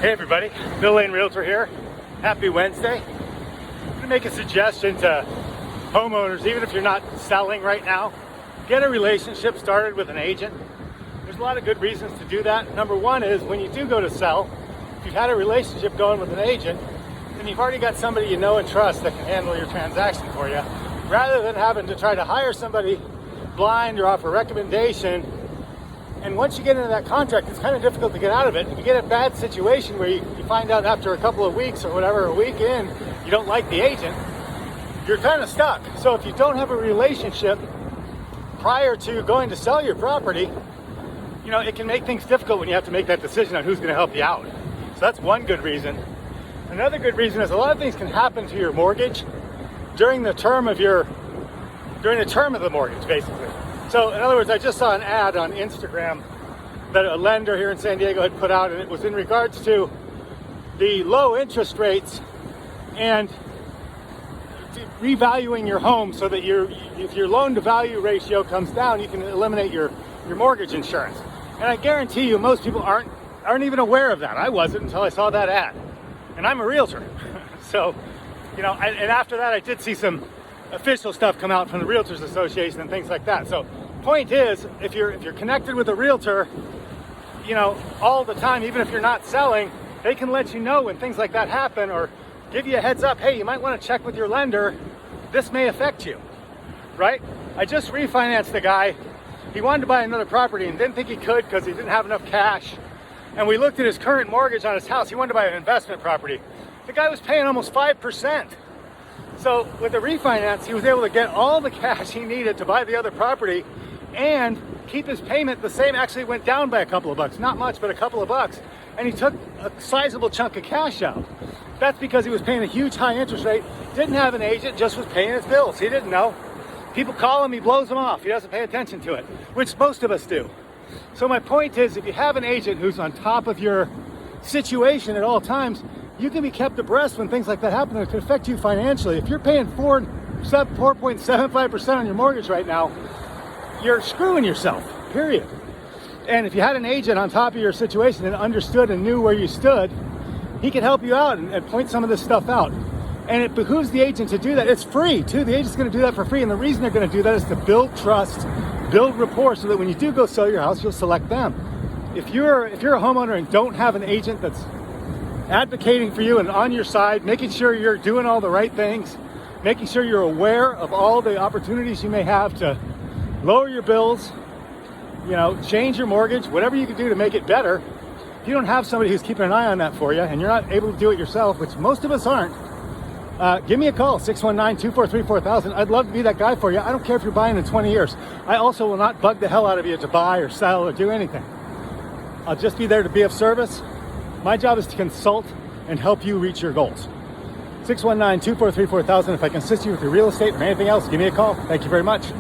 Hey everybody, Bill Lane Realtor here. Happy Wednesday. I'm going to make a suggestion to homeowners, even if you're not selling right now, get a relationship started with an agent. There's a lot of good reasons to do that. Number one is when you do go to sell, if you've had a relationship going with an agent, then you've already got somebody you know and trust that can handle your transaction for you, rather than having to try to hire somebody blind or off a recommendation. And once you get into that contract, it's kind of difficult to get out of it. If you get a bad situation where you find out after a couple of weeks or whatever, a week in, you don't like the agent, you're kind of stuck. So if you don't have a relationship prior to going to sell your property, you know, it can make things difficult when you have to make that decision on who's going to help you out. So that's one good reason. Another good reason is a lot of things can happen to your mortgage during the term of the mortgage, basically. So in other words, I just saw an ad on Instagram that a lender here in San Diego had put out, and it was in regards to the low interest rates and revaluing your home so that if your loan to value ratio comes down, you can eliminate your mortgage insurance. And I guarantee you most people aren't even aware of that. I wasn't until I saw that ad. And I'm a realtor. So, you know, and after that I did see some official stuff come out from the Realtors Association and things like that. So point is, if you're connected with a realtor, you know, all the time, even if you're not selling, they can let you know when things like that happen or give you a heads up. Hey, you might want to check with your lender. This may affect you, right? I just refinanced the guy. He wanted to buy another property and didn't think he could because he didn't have enough cash. And we looked at his current mortgage on his house. He wanted to buy an investment property. The guy was paying almost 5%. So with the refinance, he was able to get all the cash he needed to buy the other property and keep his payment the same. Actually went down by a couple of bucks, not much, but a couple of bucks. And he took a sizable chunk of cash out. That's because he was paying a huge high interest rate, didn't have an agent, just was paying his bills. He didn't know. People call him, he blows them off. He doesn't pay attention to it, which most of us do. So my point is, if you have an agent who's on top of your situation at all times, you can be kept abreast when things like that happen, and it can affect you financially. If you're paying 4.75% on your mortgage right now, you're screwing yourself, period. And if you had an agent on top of your situation and understood and knew where you stood, he could help you out and point some of this stuff out. And it behooves the agent to do that. It's free, too. The agent's going to do that for free. And the reason they're going to do that is to build trust, build rapport, so that when you do go sell your house, you'll select them. If you're a homeowner and don't have an agent that's advocating for you and on your side, making sure you're doing all the right things, making sure you're aware of all the opportunities you may have to lower your bills, you know, change your mortgage, whatever you can do to make it better. If you don't have somebody who's keeping an eye on that for you and you're not able to do it yourself, which most of us aren't, give me a call, 619-243-4000. I'd love to be that guy for you. I don't care if you're buying in 20 years. I also will not bug the hell out of you to buy or sell or do anything. I'll just be there to be of service. My job is to consult and help you reach your goals. 619-243-4000. If I can assist you with your real estate or anything else, give me a call. Thank you very much.